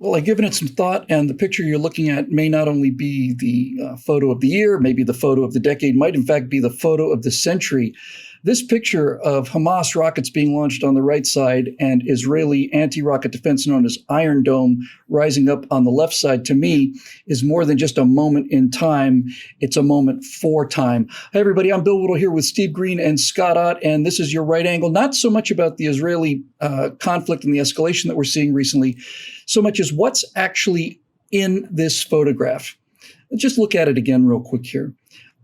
Well, I've given it some thought, and the picture you're looking at may not only be the photo of the year, maybe the photo of the decade, might in fact be the photo of the century. This picture of Hamas rockets being launched on the right side and Israeli anti-rocket defense known as Iron Dome rising up on the left side, to me, is more than just a moment in time. It's a moment for time. Hi, everybody. I'm Bill Whittle here with Steve Green and Scott Ott, and this is Your Right Angle. Not so much about the Israeli conflict and the escalation that we're seeing recently, so much as what's actually in this photograph. Let's just look at it again real quick here.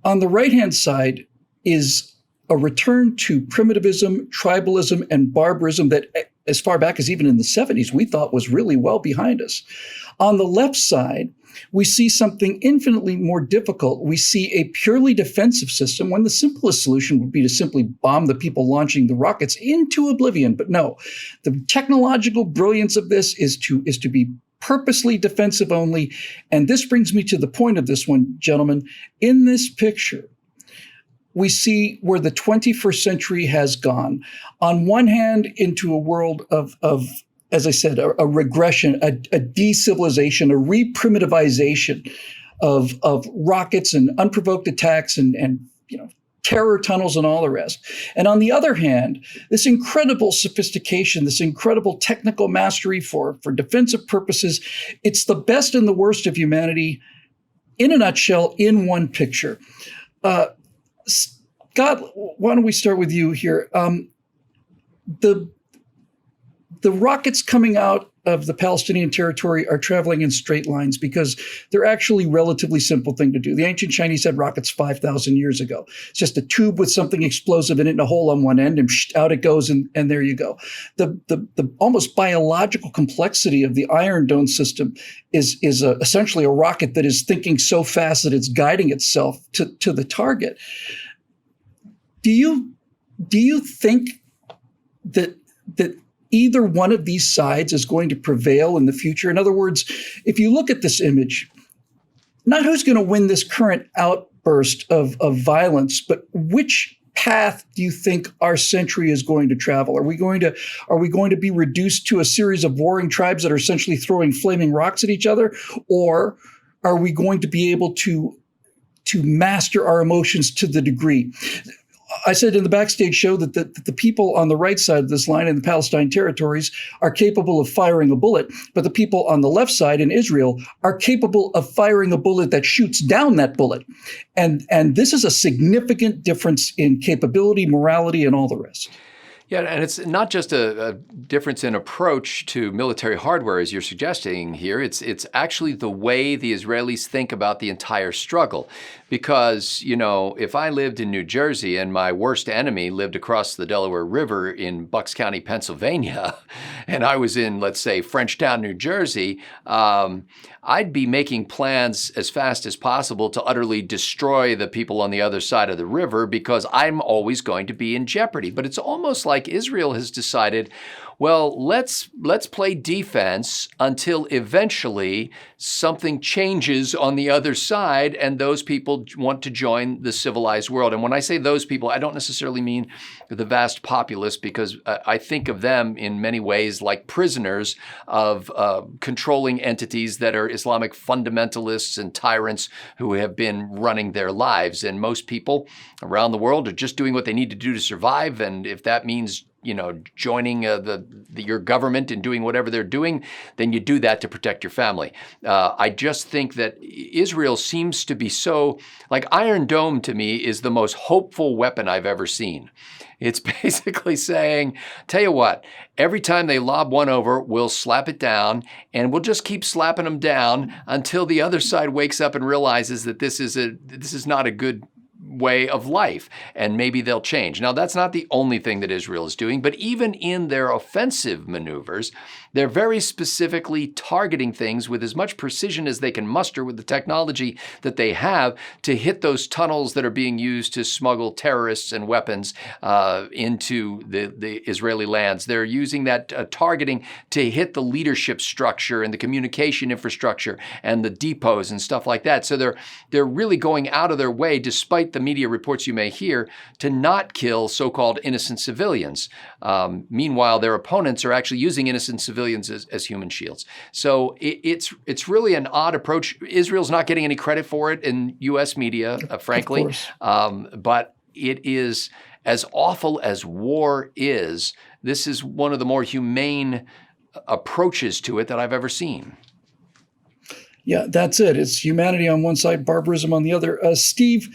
On the right-hand side is a return to primitivism, tribalism, and barbarism that, as far back as even in the 70s, we thought was really well behind us. On the left side, we see something infinitely more difficult. We see a purely defensive system when the simplest solution would be to simply bomb the people launching the rockets into oblivion. But no, the technological brilliance of this is to be purposely defensive only. And this brings me to the point of this one, gentlemen. In this picture, we see where the 21st century has gone. On one hand, into a world of as I said, a regression, a decivilization, a reprimitivization of rockets and unprovoked attacks and terror tunnels and all the rest. And on the other hand, this incredible sophistication, this incredible technical mastery for defensive purposes. It's the best and the worst of humanity in a nutshell, in one picture. Scott, why don't we start with you here? The rockets coming out of the Palestinian territory are traveling in straight lines because they're actually a relatively simple thing to do. The ancient Chinese had rockets 5,000 years ago. It's just a tube with something explosive in it and a hole on one end, and out it goes, and there you go. The almost biological complexity of the Iron Dome system is essentially a rocket that is thinking so fast that it's guiding itself to the target. Do you think that either one of these sides is going to prevail in the future? In other words, if you look at this image, not who's going to win this current outburst of violence, but which path do you think our century is going to travel? Are we going to be reduced to a series of warring tribes that are essentially throwing flaming rocks at each other? Or are we going to be able to master our emotions to the degree? I said in the backstage show that the people on the right side of this line in the Palestine territories are capable of firing a bullet, but the people on the left side in Israel are capable of firing a bullet that shoots down that bullet. And this is a significant difference in capability, morality, and all the rest. Yeah, and it's not just a difference in approach to military hardware, as you're suggesting here. It's actually the way the Israelis think about the entire struggle. Because, if I lived in New Jersey and my worst enemy lived across the Delaware River in Bucks County, Pennsylvania, and I was in, let's say, Frenchtown, New Jersey, I'd be making plans as fast as possible to utterly destroy the people on the other side of the river because I'm always going to be in jeopardy. But it's almost like Israel has decided, well, let's play defense until eventually something changes on the other side and those people want to join the civilized world. And when I say those people, I don't necessarily mean the vast populace, because I think of them in many ways like prisoners of controlling entities that are Islamic fundamentalists and tyrants who have been running their lives. And most people around the world are just doing what they need to do to survive. And if that means joining your government and doing whatever they're doing, then you do that to protect your family. I just think that Israel seems to be so, like Iron Dome to me is the most hopeful weapon I've ever seen. It's basically saying, tell you what, every time they lob one over, we'll slap it down, and we'll just keep slapping them down until the other side wakes up and realizes that this is not a good way of life, and maybe they'll change. Now, that's not the only thing that Israel is doing, but even in their offensive maneuvers, they're very specifically targeting things with as much precision as they can muster with the technology that they have to hit those tunnels that are being used to smuggle terrorists and weapons into the Israeli lands. They're using that targeting to hit the leadership structure and the communication infrastructure and the depots and stuff like that. So they're really going out of their way, despite the media reports you may hear, to not kill so-called innocent civilians. Meanwhile, their opponents are actually using innocent civilians as human shields. So it's really an odd approach. Israel's not getting any credit for it in U.S. media, frankly. But it is, as awful as war is, this is one of the more humane approaches to it that I've ever seen. Yeah, that's it. It's humanity on one side, barbarism on the other. Steve,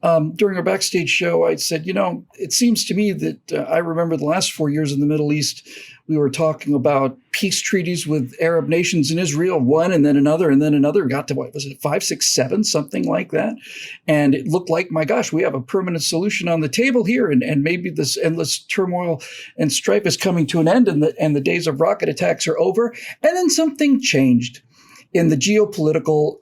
during our backstage show, I said, it seems to me that I remember the last 4 years in the Middle East, we were talking about peace treaties with Arab nations in Israel, one and then another, got to, what was it, 5, 6, 7, something like that. And it looked like, my gosh, we have a permanent solution on the table here. And maybe this endless turmoil and strife is coming to an end, and the days of rocket attacks are over. And then something changed in the geopolitical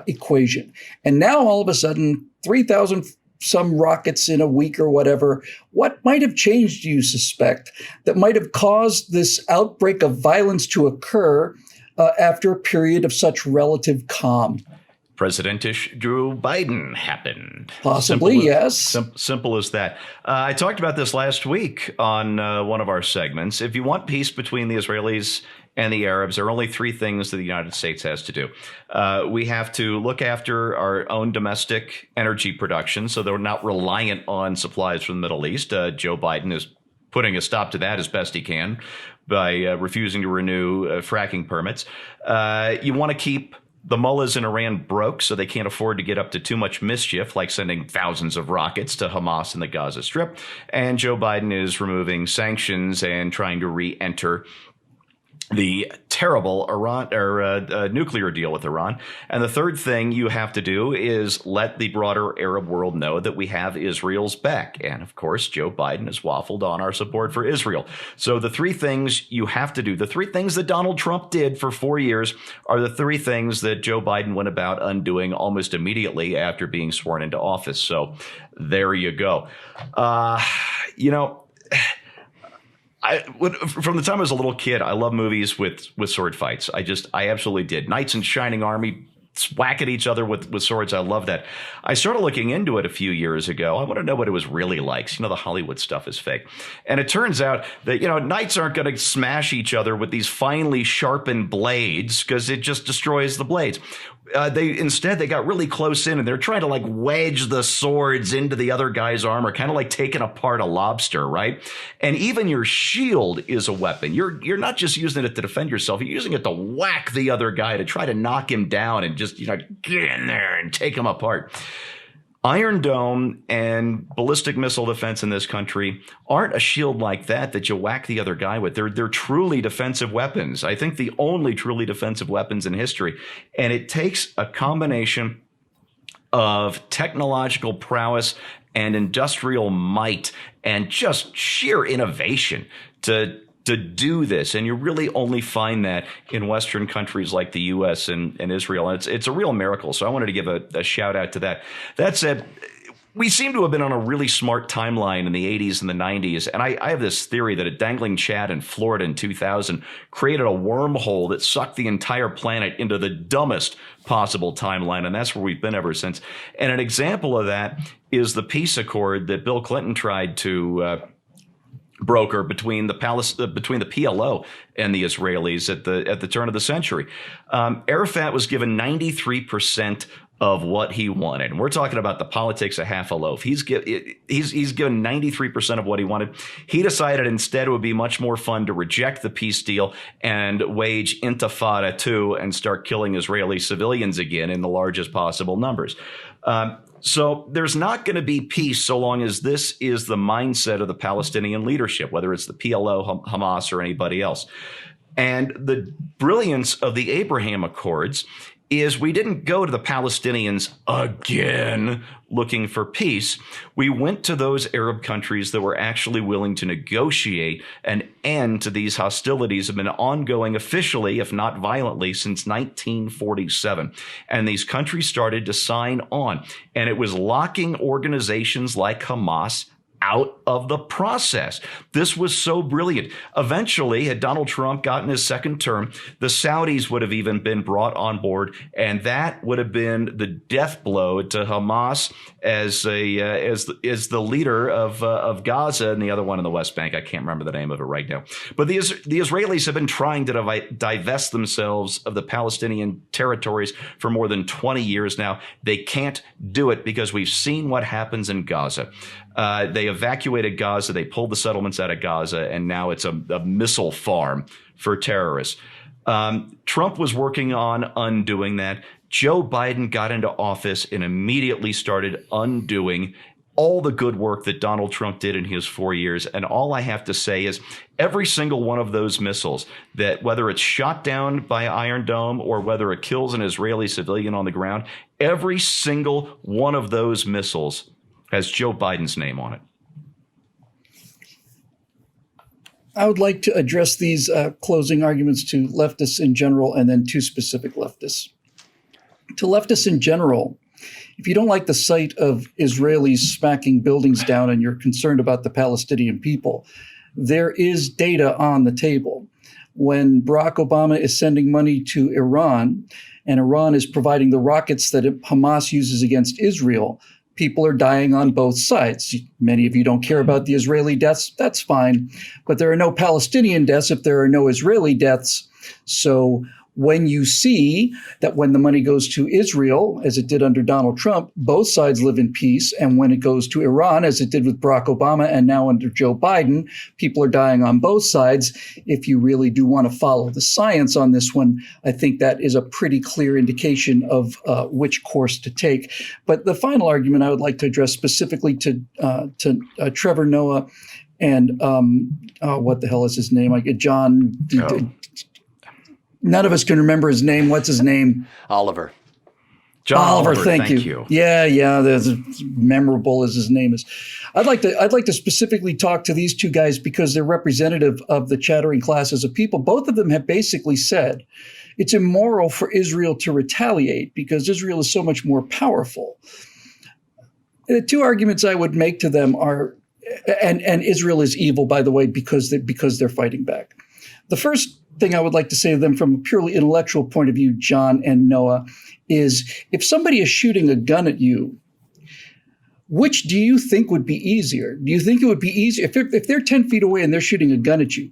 equation. And now all of a sudden, 3,000 some rockets in a week or whatever. What might have changed, do you suspect, that might have caused this outbreak of violence to occur after a period of such relative calm? President-ish Joe Biden happened. Possibly, yes. Simple as that. I talked about this last week on one of our segments. If you want peace between the Israelis and the Arabs, there are only three things that the United States has to do. We have to look after our own domestic energy production so they're not reliant on supplies from the Middle East. Joe Biden is putting a stop to that as best he can by refusing to renew fracking permits. You want to keep the mullahs in Iran broke so they can't afford to get up to too much mischief, like sending thousands of rockets to Hamas in the Gaza Strip. And Joe Biden is removing sanctions and trying to re-enter the terrible Iran nuclear deal with Iran. And the third thing you have to do is let the broader Arab world know that we have Israel's back. And of course, Joe Biden has waffled on our support for Israel. So the three things you have to do, the three things that Donald Trump did for 4 years, are the three things that Joe Biden went about undoing almost immediately after being sworn into office. So there you go. From the time I was a little kid, I love movies with sword fights. I absolutely did. Knights in Shining Army whack at each other with swords. I love that. I started looking into it a few years ago. I want to know what it was really like. The Hollywood stuff is fake. And it turns out that, knights aren't going to smash each other with these finely sharpened blades because it just destroys the blades. They got really close in and they're trying to wedge the swords into the other guy's armor, kind of like taking apart a lobster, right? And even your shield is a weapon. You're not just using it to defend yourself. You're using it to whack the other guy, to try to knock him down and just, get in there and take him apart. Iron Dome and ballistic missile defense in this country aren't a shield like that you whack the other guy with. They're truly defensive weapons. I think the only truly defensive weapons in history. And it takes a combination of technological prowess and industrial might and just sheer innovation to do this. And you really only find that in Western countries like the U.S. and Israel. And it's a real miracle. So I wanted to give a shout out to that. That said, we seem to have been on a really smart timeline in the 80s and the 90s. And I have this theory that a dangling Chad in Florida in 2000 created a wormhole that sucked the entire planet into the dumbest possible timeline. And that's where we've been ever since. And an example of that is the peace accord that Bill Clinton tried to broker between the PLO and the Israelis at the turn of the century. Arafat was given 93% of what he wanted. And we're talking about the politics of half a loaf. He's given 93% of what he wanted. He decided instead it would be much more fun to reject the peace deal and wage Intifada 2 and start killing Israeli civilians again in the largest possible numbers. So there's not going to be peace so long as this is the mindset of the Palestinian leadership, whether it's the PLO, Hamas, or anybody else. And the brilliance of the Abraham Accords is we didn't go to the Palestinians again looking for peace. We went to those Arab countries that were actually willing to negotiate an end to these hostilities that have been ongoing officially, if not violently, since 1947. And these countries started to sign on. And it was locking organizations like Hamas out of the process. This was so brilliant. Eventually, had Donald Trump gotten his second term, the Saudis would have even been brought on board, and that would have been the death blow to Hamas as the leader of Gaza and the other one in the West Bank. I can't remember the name of it right now. But the Israelis have been trying to divest themselves of the Palestinian territories for more than 20 years now. They can't do it because we've seen what happens in Gaza. They evacuated Gaza. They pulled the settlements out of Gaza, and now it's a missile farm for terrorists. Trump was working on undoing that. Joe Biden got into office and immediately started undoing all the good work that Donald Trump did in his 4 years. And all I have to say is every single one of those missiles, that whether it's shot down by Iron Dome or whether it kills an Israeli civilian on the ground, every single one of those missiles has Joe Biden's name on it. I would like to address these closing arguments to leftists in general and then to specific leftists. To leftists in general, if you don't like the sight of Israelis smacking buildings down and you're concerned about the Palestinian people, there is data on the table. When Barack Obama is sending money to Iran and Iran is providing the rockets that Hamas uses against Israel, people are dying on both sides. Many of you don't care about the Israeli deaths. That's fine. But there are no Palestinian deaths if there are no Israeli deaths. So when you see that when the money goes to Israel, as it did under Donald Trump, both sides live in peace. And when it goes to Iran, as it did with Barack Obama and now under Joe Biden, people are dying on both sides. If you really do want to follow the science on this one, I think that is a pretty clear indication of which course to take. But the final argument I would like to address specifically to Trevor Noah and what the hell is his name? John. None of us can remember his name. What's his name? Oliver. John Oliver, thank you. Yeah, that's as memorable as his name is. I'd like to specifically talk to these two guys because they're representative of the chattering classes of people. Both of them have basically said it's immoral for Israel to retaliate because Israel is so much more powerful. The two arguments I would make to them are, and Israel is evil, by the way, because they're fighting back. The first thing I would like to say to them from a purely intellectual point of view, John and Noah, is if somebody is shooting a gun at you, which do you think would be easier? Do you think it would be easier if they're 10 feet away and they're shooting a gun at you?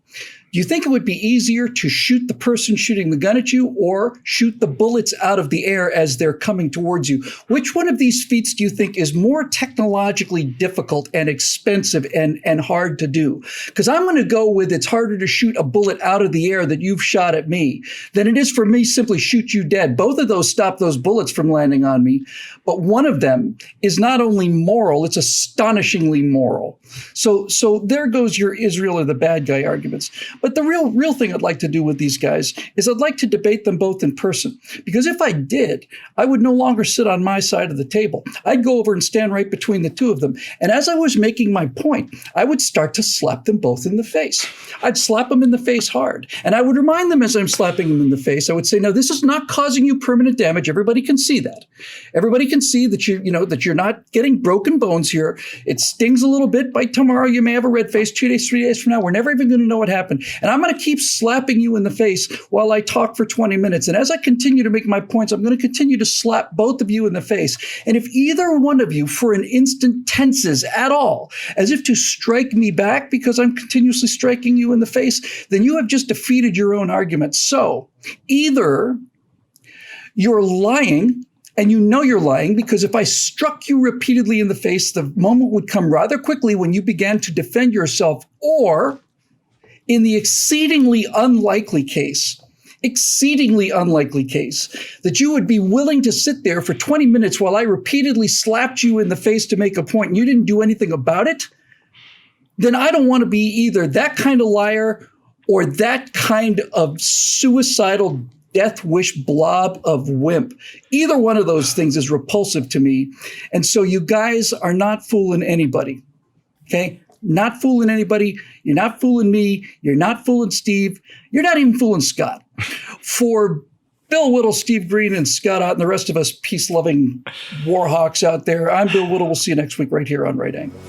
Do you think it would be easier to shoot the person shooting the gun at you or shoot the bullets out of the air as they're coming towards you? Which one of these feats do you think is more technologically difficult and expensive and hard to do? Because I'm going to go with it's harder to shoot a bullet out of the air that you've shot at me than it is for me simply shoot you dead. Both of those stop those bullets from landing on me. But one of them is not only moral, it's astonishingly moral. So there goes your Israel or the bad guy arguments. But the real thing I'd like to do with these guys is I'd like to debate them both in person. Because if I did, I would no longer sit on my side of the table. I'd go over and stand right between the two of them. And as I was making my point, I would start to slap them both in the face. I'd slap them in the face hard. And I would remind them as I'm slapping them in the face, I would say, no, this is not causing you permanent damage. Everybody can see that. Everybody can see that you're not getting broken bones here. It stings a little bit. By tomorrow, you may have a red face. 2 days, 3 days from now, we're never even going to know what happened. And I'm going to keep slapping you in the face while I talk for 20 minutes. And as I continue to make my points, I'm going to continue to slap both of you in the face. And if either one of you for an instant tenses at all, as if to strike me back because I'm continuously striking you in the face, then you have just defeated your own argument. So either you're lying, and you know you're lying because if I struck you repeatedly in the face, the moment would come rather quickly when you began to defend yourself, or in the exceedingly unlikely case that you would be willing to sit there for 20 minutes while I repeatedly slapped you in the face to make a point and you didn't do anything about it, then I don't want to be either that kind of liar or that kind of suicidal death wish blob of wimp. Either one of those things is repulsive to me. And so you guys are not fooling anybody. Okay? Not fooling anybody. You're not fooling me. You're not fooling Steve. You're not even fooling Scott. For Bill Whittle, Steve Green, and Scott Ott, and the rest of us peace-loving war hawks out there, I'm Bill Whittle. We'll see you next week right here on Right Angle.